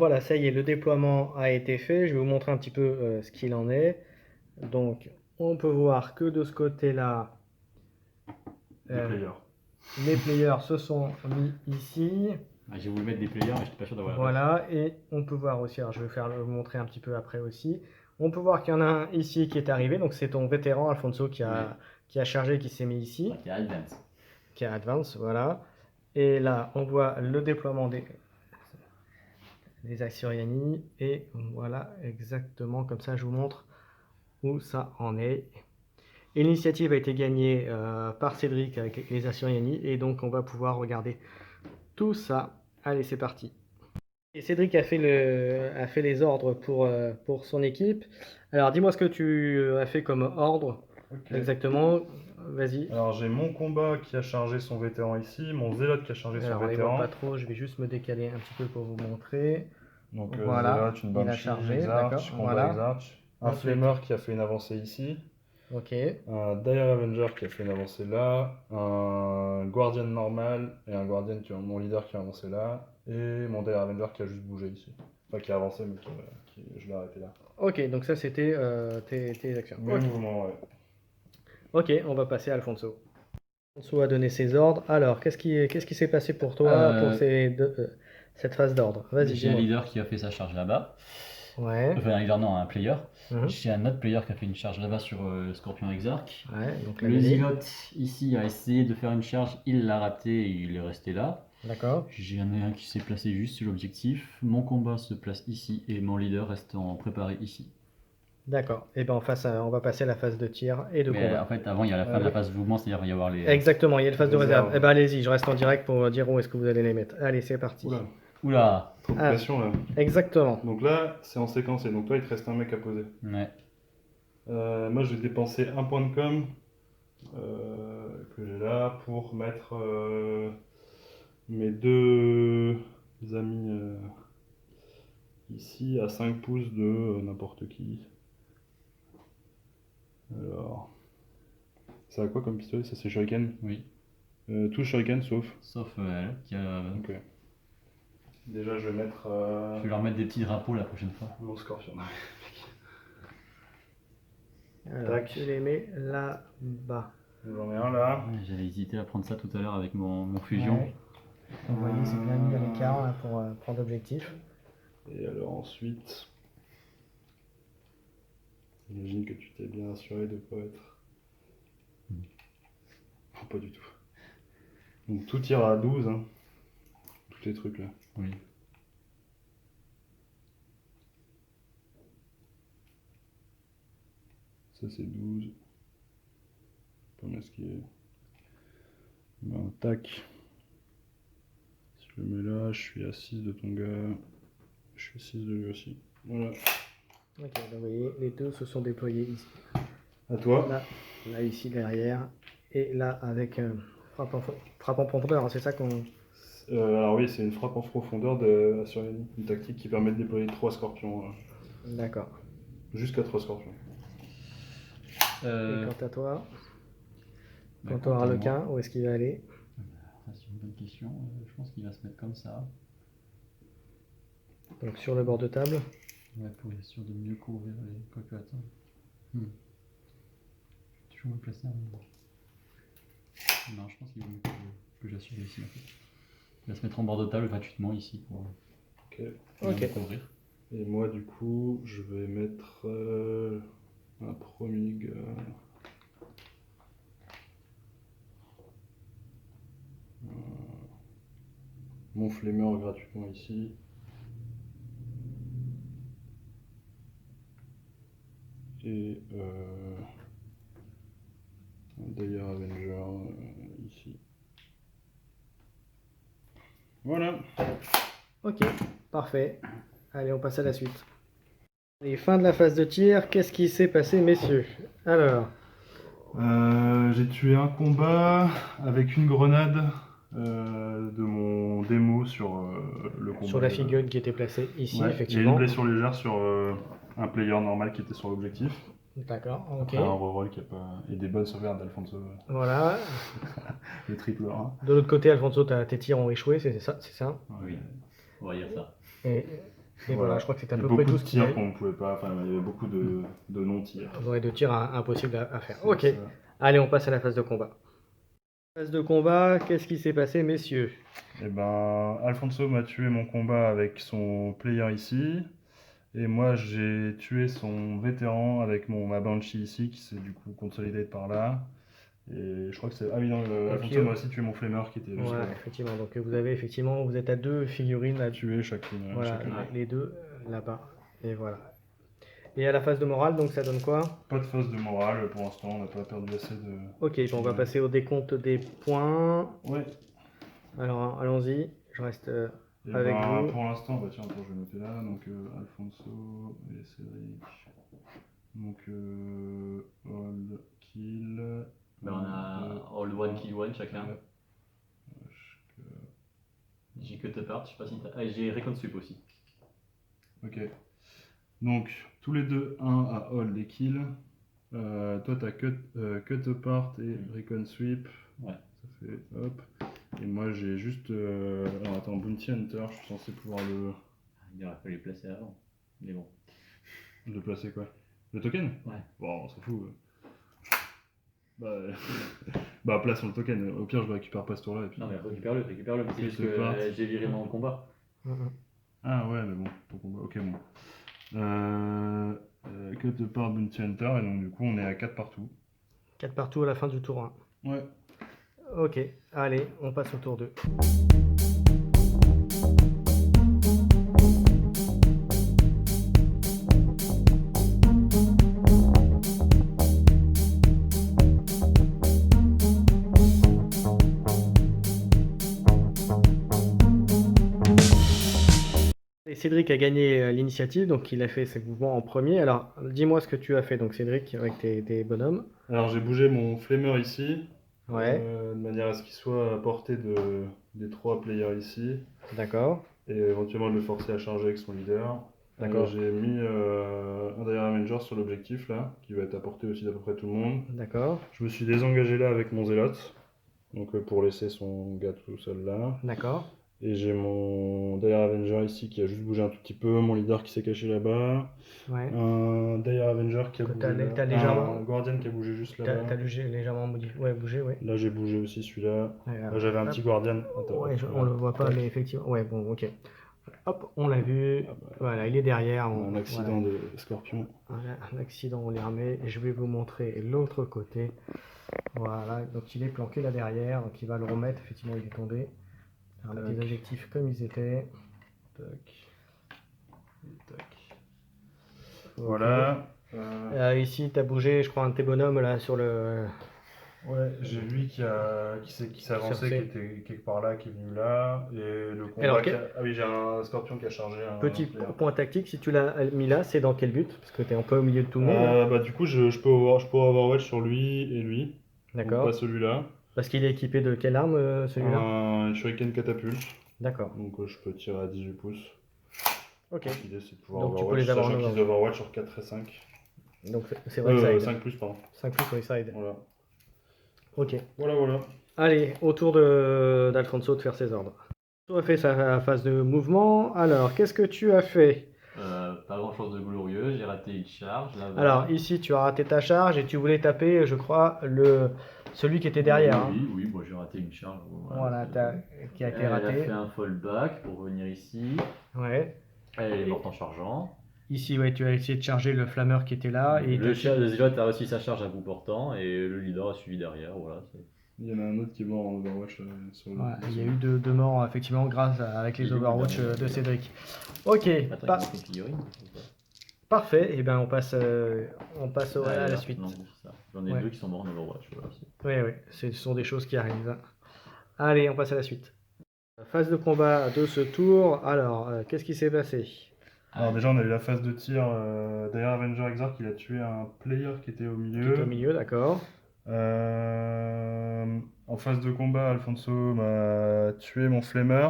voilà, ça y est, le déploiement a été fait. Je vais vous montrer un petit peu ce qu'il en est. Donc, on peut voir que de ce côté-là, les players se sont mis ici. Ah, j'ai voulu mettre des players, mais je n'étais pas sûr d'avoir la place. Voilà, et on peut voir aussi, alors je vais vous montrer un petit peu après aussi. On peut voir qu'il y en a un ici qui est arrivé, donc c'est ton vétéran Alfonso qui a chargé, qui s'est mis ici. Qui est advance. Qui est advance, voilà. Et là, on voit le déploiement des Axioriani, et voilà exactement comme ça, je vous montre où ça en est. Et l'initiative a été gagnée par Cédric avec les Axioriani, et donc on va pouvoir regarder tout ça. Allez, c'est parti. Et Cédric a fait les ordres pour son équipe. Alors, dis-moi ce que tu as fait comme ordre. Okay. Exactement. Vas-y. Alors, j'ai mon combat qui a chargé son vétéran ici, mon zélote qui a chargé son vétéran. Pas trop, je vais juste me décaler un petit peu pour vous montrer. Donc, voilà, zélote, une banshee, Exarch, combat Exarch. Un flemmer qui a fait une avancée ici. Ok. Un Dire Avenger qui a fait une avancée là. Un Guardian normal et un Guardian mon leader qui a avancé là. Et mon Dire Avenger qui a juste bougé ici. Enfin, qui a avancé, mais je l'ai arrêté là. Ok, donc ça c'était tes actions. Mes mouvements, ouais. Ok, on va passer à Alfonso. Alfonso a donné ses ordres. Alors, qu'est-ce qui s'est passé pour toi pour cette phase d'ordre? Vas-y, j'ai un leader qui a fait sa charge là-bas. Ouais. Enfin, un leader, non, un player. J'ai un autre player qui a fait une charge là-bas sur Scorpion Exarch. Ouais, donc le Zealot ici a essayé de faire une charge, il l'a raté et il est resté là. D'accord. J'en ai un qui s'est placé juste sur l'objectif. Mon combat se place ici et mon leader reste en préparé ici. D'accord. Et ben on va passer à la phase de tir et de combat. En fait, avant, il y a la fin de la phase de mouvement, c'est-à-dire il va y avoir les. Exactement, il y a une phase de réserve. Eh ben allez-y, je reste en direct pour dire où est-ce que vous allez les mettre. Allez, c'est parti. Oula. Trop de pression là. Exactement. Donc là, c'est en séquencé. Donc là, il te reste un mec à poser. Ouais. Moi, je vais dépenser un point de com que j'ai là pour mettre mes deux amis ici à 5 pouces de n'importe qui. Alors, ça a quoi comme pistolet? Ça c'est Shuriken? Oui. Tout Shuriken sauf. Sauf elle qui a. Ok. Déjà, je vais mettre. Je vais leur mettre des petits drapeaux la prochaine fois. Mon Scorpion. Alors, Tac. tu les mets là-bas. J'en ai un là. Ouais, j'avais hésité à prendre ça tout à l'heure avec mon fusion. Ouais. Vous voyez, c'est bien mis à l'écart là, pour prendre l'objectif. Et alors ensuite, j'imagine que tu t'es bien assuré de ne pas être. Oh, pas du tout. Donc tout tire à 12, hein. Tous les trucs là. Oui. Ça c'est 12. Pas mal ce qui est. Ben, tac. Si je le mets là, je suis à 6 de ton gars. Je suis à 6 de lui aussi. Voilà. Ok, donc vous voyez, les deux se sont déployés ici. À toi. Là ici derrière. Et là avec frappe en profondeur, hein, c'est ça qu'on. Alors oui, c'est une frappe en profondeur sur une tactique qui permet de déployer 3 scorpions. D'accord. Jusqu'à 3 scorpions. Et quant à toi, Bah, quant au harlequin, où est-ce qu'il va aller? C'est une bonne question. Je pense qu'il va se mettre comme ça. Donc sur le bord de table. Ouais, pour être sûr de mieux couvrir les. Quoique, attends. Toujours me placer un. Non, je pense qu'il vaut mieux que j'assure ici en fait. Il va se mettre en bord de table gratuitement ici pour Ok. couvrir. Et moi du coup, je vais mettre un premier gars. Mon flemmer gratuitement ici. Et un Dire Avenger ici. Voilà. Ok, parfait. Allez, on passe à la suite. Et fin de la phase de tir, qu'est-ce qui s'est passé, messieurs? Alors. J'ai tué un combat avec une grenade de mon démo sur le combat. Sur la figurine qui était placée ici, ouais, effectivement. Il y a une blessure légère sur un player normal qui était sur l'objectif. D'accord, ok. Après un reroll qui a pas. Et des bonnes sauvegardes d'Alfonso. Voilà. Le triple 1. De l'autre côté, Alfonso, tes tirs ont échoué, c'est ça? Oui, on va dire ça. Et Et voilà, je crois que c'était à Il y a peu près beaucoup tout de ce qu'il y tirs avait. qu'on ne pouvait pas, enfin il y avait beaucoup de non-tirs. Ouais, de tirs impossible à faire. C'est Ok, ça. allez, on passe à la phase de combat. Phase de combat, qu'est-ce qui s'est passé, messieurs? Et ben, Alfonso m'a tué mon combat avec son player ici. Et moi, j'ai tué son vétéran avec ma Banshee ici, qui s'est du coup consolidée par là. Et je crois que c'est. Ah oui, non, Alfonso m'a aussi tué mon Flammer qui était juste Voilà, là. effectivement. Donc vous avez effectivement, vous êtes à 2 figurines, à Tué chacune. voilà, chacun. les deux là-bas. Et voilà. Et à la phase de morale, donc ça donne quoi? Pas de phase de morale pour l'instant, on n'a pas perdu assez de. Ok, bon, on va passer au décompte des points. Ouais. Alors allons-y, je reste Et avec ben, vous. pour l'instant, bah tiens, attends, je vais noter là. Donc Alfonso et Cédric. Donc Hold, Kill. Ben, on a All One Kill One chacun. Ouais. J'ai Cut Apart, je sais pas si t'as. Ah, j'ai Recon Sweep aussi. Ok. Donc, tous les deux, 1 à Hold et Kill. Toi, t'as cut Apart et Recon Sweep. Ouais. Ça fait hop. Et moi, j'ai juste. Alors, attends, Bounty Hunter, je suis censé pouvoir Il aurait fallu les placer avant. Mais bon. le placer quoi? Le token? Ouais. Bon, on s'en fout. Bah, place le token. Au pire, je le récupère pas ce tour-là. Et puis... Non, mais récupère-le. C'est Cut juste que Apart. j'ai viré mon combat. Ah ouais, mais bon, ton combat. Ok, bon. Cut Apart, Bounty Hunter, et donc du coup, on est à 4 partout. 4 partout à la fin du tour 1. Ouais. Ok, allez, on passe au tour 2. Et Cédric a gagné l'initiative, donc il a fait ses mouvements en premier. Alors, dis-moi ce que tu as fait, donc Cédric, avec tes bonhommes. Alors, j'ai bougé mon Flamer ici, Ouais, de manière à ce qu'il soit à portée des 3 players ici, d'accord, et éventuellement de le forcer à charger avec son leader. D'accord. J'ai mis un Dire Avenger sur l'objectif là, qui va être à portée aussi d'à peu près tout le monde. d'accord, Je me suis désengagé là avec mon Zélote, donc pour laisser son gars tout seul là. d'accord. Et j'ai mon Dire Avenger ici qui a juste bougé un tout petit peu, mon leader qui s'est caché là-bas, Ouais. un Dire Avenger qui a Que bougé t'as là, légèrement- un Guardian qui a bougé juste T'as là-bas. légèrement modifié. Ouais, bougé, ouais. Là j'ai bougé aussi celui-là. Ouais, Là j'avais un hop. petit Guardian. Attends, Ouais, on le voit pas, mais effectivement. Ouais, bon, ok. Hop, on l'a vu. Ah bah, Voilà, il est derrière. un accident de Scorpion. Voilà, un accident, on les remet. Et je vais vous montrer l'autre côté. Voilà, donc il est planqué là derrière. Donc il va le remettre. Effectivement, il est tombé. On remettre les Tac. objectifs comme ils étaient. Tac. Et tac. Voilà. Ici, tu as bougé, je crois, un de tes bonhommes là sur le. Ouais, j'ai lui qui s'est avancé, qui était quelque part là, qui est venu là. Et le combat. Alors, Ah oui, j'ai un Scorpion qui a chargé un. Petit player. point tactique, si tu l'as mis là, c'est dans quel but? Parce que tu es un peu au milieu de tout le monde. Bah, du coup, je peux Overwatch sur lui et lui. D'accord. Pas celui-là. Parce qu'il est équipé de quelle arme celui-là? Un Shuriken Catapulte. D'accord. Donc je peux tirer à 18 pouces. Ok. L'idée c'est de pouvoir Donc, tu peux Overwatch, les avoir en sachant qu'ils Overwatch. Overwatch sur 4 et 5. Donc c'est vrai que ça aide. 5 plus, pardon. 5 plus sur les sides. Voilà. Ok. Voilà. Allez, au tour d'Alfonso de faire ses ordres. Tu as fait sa phase de mouvement. Alors, qu'est-ce que tu as fait? Pas grand chose de glorieux, j'ai raté une charge. Là, Alors, ici, tu as raté ta charge et tu voulais taper, je crois, celui qui était derrière. Hein. Oui, bon, j'ai raté une charge. Voilà, qui a été Elle a raté. fait un fallback pour venir ici. Ouais. Elle est morte en chargeant. Ici, ouais, tu as essayé de charger le flammeur qui était là. Et Le Zilot a réussi sa charge à bout portant et le leader a suivi derrière. Voilà, Il y en a un autre qui est mort en Overwatch sur le. Ouais, il y a eu deux morts, effectivement, avec les Il y a eu Overwatch le dernier. de Cédric. Ok, Attends, il manque une figurine. parfait. Et ben, on passe à la suite. Non, c'est ça. J'en ai Ouais. deux qui sont morts en Overwatch. Voilà, Oui, ce sont des choses qui arrivent. Allez, on passe à la suite. Phase de combat de ce tour. Alors, qu'est-ce qui s'est passé? Alors déjà on a eu la phase de tir Dire Avenger Exarch, il a tué un player qui était au Qui milieu. est au milieu, d'accord. En phase de combat, Alfonso m'a tué mon Flammer.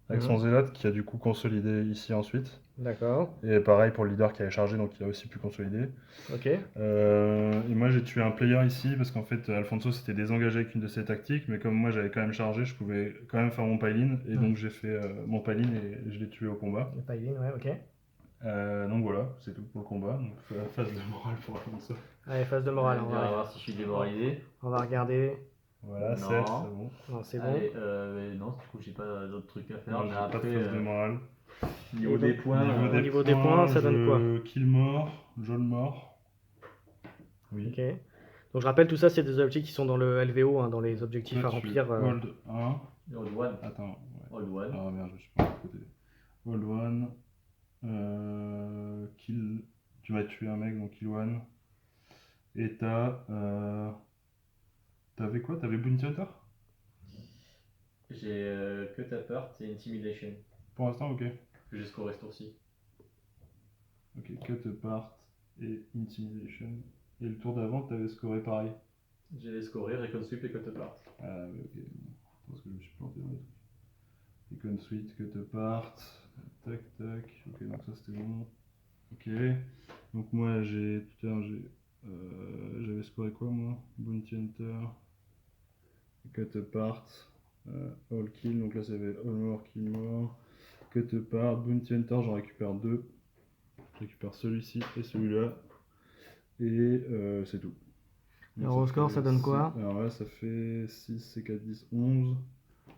avec son zélote qui a du coup consolidé ici ensuite. D'accord. Et pareil pour le leader qui avait chargé, donc il a aussi pu consolider. Ok. Et moi j'ai tué un player ici parce qu'en fait Alfonso s'était désengagé avec une de ses tactiques, mais comme moi j'avais quand même chargé, je pouvais quand même faire mon pile-in, et donc j'ai fait mon pile-in et je l'ai tué au combat. Le piling, ouais, ok. Donc voilà, c'est tout pour le combat. Donc phase de morale pour Alfonso. Allez, phase de morale, On va voir si je suis démoralisé. on va regarder. Voilà, Non. 7, c'est bon. Non, c'est bon. Allez, mais non, du coup, j'ai pas d'autres trucs à faire. Non, mais j'ai pas de après, phase de morale. niveau Et des donc, points, Au niveau des points, ça donne quoi? Kill mort, jaune mort. Oui. Ok. Donc je rappelle, tout ça, c'est des objectifs qui sont dans le LVO, hein, dans les objectifs Toi, à tu remplir. hold 1. Old One. Attends, ouais. Old One. Ah merde, je suis pas à côté. Hold 1. Kill. Tu vas tuer un mec, donc kill 1. Et t'avais quoi? T'avais Bounty Hunter? J'ai Cut Apart et Intimidation. Pour l'instant, ok. Que j'ai scoré ce tour-ci. Ok, Cut Apart et Intimidation. Et le tour d'avant, t'avais scoré pareil. J'ai scoré Recon Sweep et Cut Apart. Ah oui, ok. Parce que je me suis planté dans les trucs. Recon Suite, Cut Apart. Tac, tac. Ok, donc ça c'était bon. Ok. Donc moi j'ai. Putain, j'avais scoré quoi moi? Bounty Hunter. Cut Apart. All Kill. Donc là ça avait All More, Kill More. Cut Apart. Bounty Hunter, j'en récupère 2. Je récupère celui-ci et celui-là. Et c'est tout. Donc Alors au score, ça donne quoi? Alors là, ça fait 6, c'est 4, 10, 11.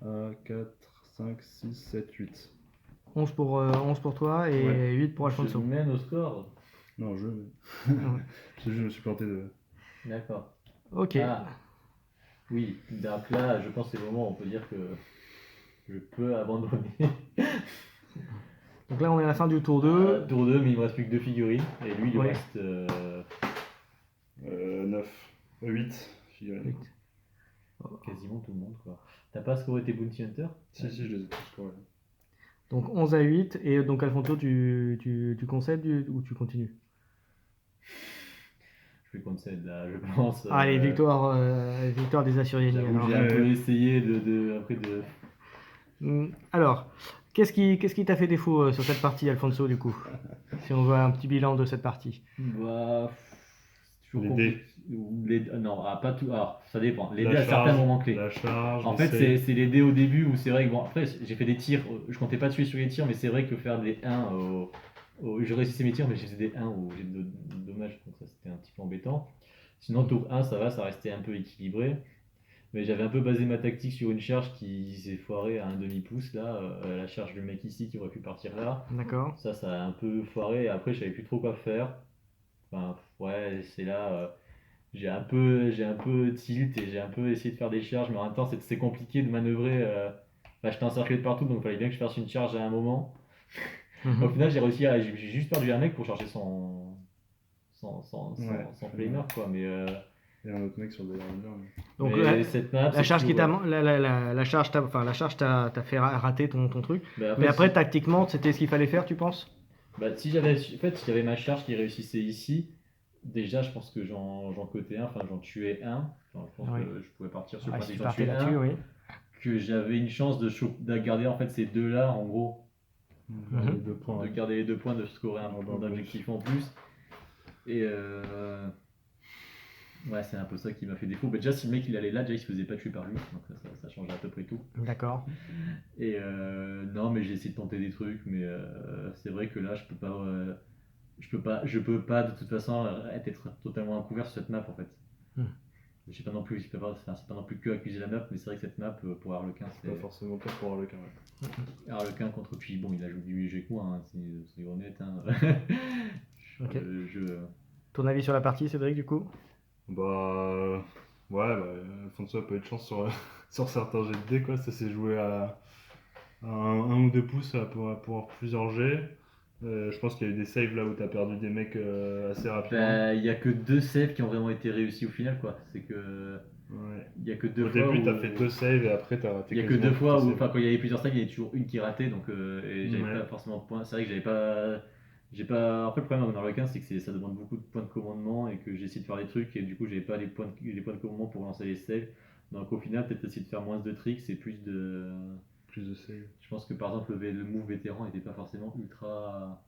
À 4, 5, 6, 7, 8. 11 pour toi et Ouais. 8 pour Alfonso. Je mène au score. Non, je me suis planté de. D'accord. Ok. Ah. Oui, donc là, je pense que c'est le moment où on peut dire que je peux abandonner. Donc là, on est à la fin du tour 2. Tour 2, mais il me reste plus que 2 figurines. Et lui, il lui Ouais. reste 9, 8 figurines. quasiment tout le monde, quoi. T'as pas scoré tes Bounty Hunter? Si, je les ai tous scorés. Donc 11 à 8. Et donc Alfonso, tu concèdes ou tu continues? Je vais concède là, je pense. Allez, victoire des Assyriens. J'avoue que j'ai un peu essayé après de. Alors, qu'est-ce qui t'a fait défaut sur cette partie, Alfonso, du coup? Si on voit un petit bilan de cette partie. Bah. C'est toujours Les compliqué. Non, pas tout. Alors, ça dépend. Les La dés à charge, certains moments clés. La charge. En les fait, saves. c'est les dés au début où c'est vrai que bon, après j'ai fait des tirs, je comptais pas tuer sur les tirs, mais c'est vrai que faire des 1 je réussissais mes tirs, mais j'ai fait des 1 où j'ai de dommages, donc ça c'était un petit peu embêtant. Sinon, tour 1, ça va, ça restait un peu équilibré. Mais j'avais un peu basé ma tactique sur une charge qui s'est foirée à un demi-pouce là, la charge du mec ici qui aurait pu partir là. D'accord. Ça a un peu foiré et après je savais plus trop quoi faire. Enfin, ouais, c'est là. J'ai un peu tilt et j'ai un peu essayé de faire des charges, mais en même temps c'est compliqué de manœuvrer. J'étais encerclé de partout, donc il fallait bien que je fasse une charge à un moment. Au final, j'ai juste perdu un mec pour charger son flamer, quoi. Mais Il y a un autre mec sur le derrière. Donc mais cette map, la charge qui toujours, t'a la charge t'a fait rater ton truc. bah, Mais après, si- tactiquement, c'était ce qu'il fallait faire, tu penses? bah, si j'avais ma charge qui réussissait ici, déjà je pense que j'en cotais un, enfin j'en tuais un. Enfin, je pense Oui. que je pouvais partir sur le Ouais, principe si que tu j'en partais tuais là-dessus, un. oui. Que j'avais une chance de garder en fait ces deux-là, en gros. Les 2 points. De garder les 2 points, de scorer un Ah, point bah, d'objectif en plus. Et ouais, c'est un peu ça qui m'a fait défaut. Bah, déjà, si le mec il allait là, déjà il se faisait pas tuer par lui, donc ça changeait à peu près tout. D'accord. Et non, mais j'ai essayé de tenter des trucs, mais c'est vrai que là, je peux pas de toute façon être totalement couvert sur cette map en fait. Je sais pas non plus, c'est pas non plus que accuser la map, mais c'est vrai que cette map pour Harlequin, C'est pas forcément top pour Harlequin. Harlequin contre, puis bon, il a joué du Géco, hein, c'est honnête. Hein. Ok. Ton avis sur la partie, Cédric, du coup? Bah. Ouais, Alfonso a pas eu de chance sur, sur certains jets de dés, quoi. Ça s'est joué à 1 ou 2 pouces pour plusieurs jets. Je pense qu'il y a eu des saves là où t'as perdu des mecs assez rapidement. Bah, il y a que 2 saves qui ont vraiment été réussis au final, quoi. C'est que. Ouais. Il y a que 2 Au fois. début, où- t'as fait 2 saves et après t'as raté Il y a que quasiment 2 fois tous tes où, saves. enfin, quand il y avait plusieurs saves, il y avait toujours une qui ratait, donc et j'avais Ouais. pas forcément de points. C'est vrai que j'avais pas. J'ai pas. Après, le problème dans le Harlequin, c'est que ça demande beaucoup de points de commandement et que j'ai essayé de faire des trucs et du coup, j'avais pas les points de commandement pour lancer les saves. Donc au final, peut-être essayer de faire moins de tricks et plus de plus de save. Je pense que par exemple le move vétéran n'était pas forcément ultra.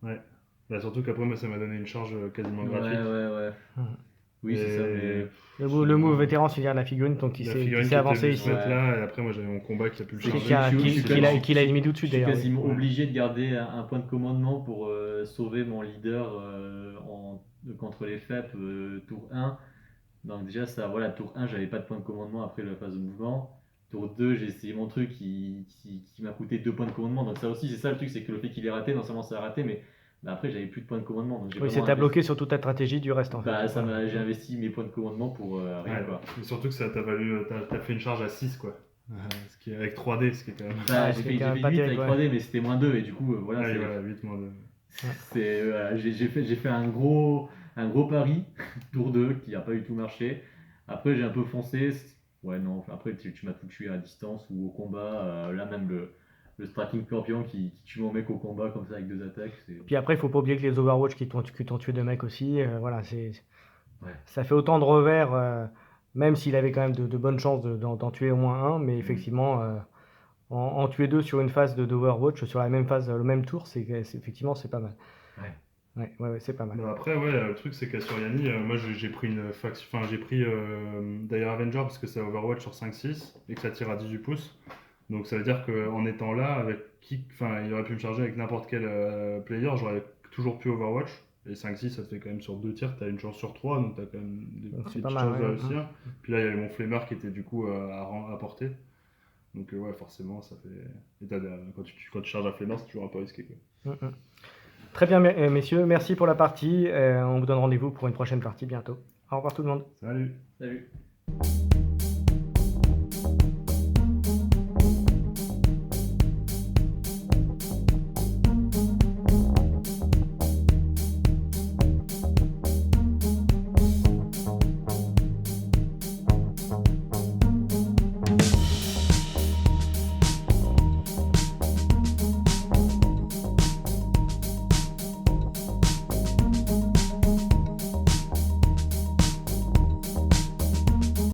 Bah, surtout qu'après, moi, ça m'a donné une charge quasiment Ouais, gratuite. ouais. Oui, c'est ça, mais. Le move vétéran, c'est dire la figurine, donc qui La s'est figurine qui qui s'est était avancé venue ici. se mettre Ouais. là, et après, moi, j'avais mon combat qui a pu le C'est charger. Qui a, Je suis- qui, je suis qui l'a- quasi- qui l'a mis tout de Je suite suis d'ailleurs. quasiment Ouais. obligé de garder un point de commandement pour sauver mon leader contre les FEP tour 1. Donc déjà, ça, voilà, tour 1, j'avais pas de point de commandement après la phase de mouvement. Tour 2, j'ai essayé mon truc qui m'a coûté 2 points de commandement. Donc ça aussi, c'est ça le truc, c'est que le fait qu'il ait raté, non seulement ça a raté, mais après, j'avais plus de points de commandement. Donc j'ai Oui, vraiment c'est à investi- bloquer sur toute ta stratégie du reste en fait. Bah, Voilà. j'ai investi mes points de commandement pour rien, Ouais. quoi. Et surtout que ça t'a valu, t'as fait une charge à 6, quoi. Ce qui est avec 3D, ce qui est quand même. Bah, Ouais, j'ai c'était fait, quand même 8 pas avec terrible, 3D, mais c'était moins 2, et du coup, voilà, Allez, c'est- voilà, 8 moins 2. voilà, j'ai fait un gros pari, tour 2, qui n'a pas du tout marché. Après, j'ai un peu foncé. Ouais, non, après, tu m'as foutu à distance ou au combat. Là, même le striking scorpion qui tue mon mec au combat comme ça avec 2 attaques. Puis après, il faut pas oublier que les Overwatch qui t'ont tué deux mecs aussi, voilà, Ouais. ça fait autant de revers, même s'il avait quand même de bonnes chances d'en tuer au moins un, mais effectivement, en tuer deux sur une phase d'Overwatch, sur la même phase, le même tour, effectivement, c'est pas mal. Ouais, c'est pas mal. Bah après, ouais, le truc, c'est qu'à Suriani, moi, j'ai pris une faction. Enfin, j'ai pris Dire Avenger parce que c'est Overwatch sur 5-6 et que ça tire à 18 pouces. Donc, ça veut dire qu'en étant là, avec qui. Enfin, il aurait pu me charger avec n'importe quel player, j'aurais toujours pu Overwatch. Et 5-6, ça te fait quand même sur 2 tirs, t'as une chance sur 3, donc t'as quand même des Donc, c'est petites pas chances mal, de ouais. réussir. Puis là, il y avait mon flemmeur qui était du coup à porter. Donc, ouais, forcément, ça fait. Et quand tu charges un flemmeur, c'est toujours un peu risqué, quoi. Très bien, messieurs, merci pour la partie. On vous donne rendez-vous pour une prochaine partie bientôt. Au revoir tout le monde. Salut! Salut.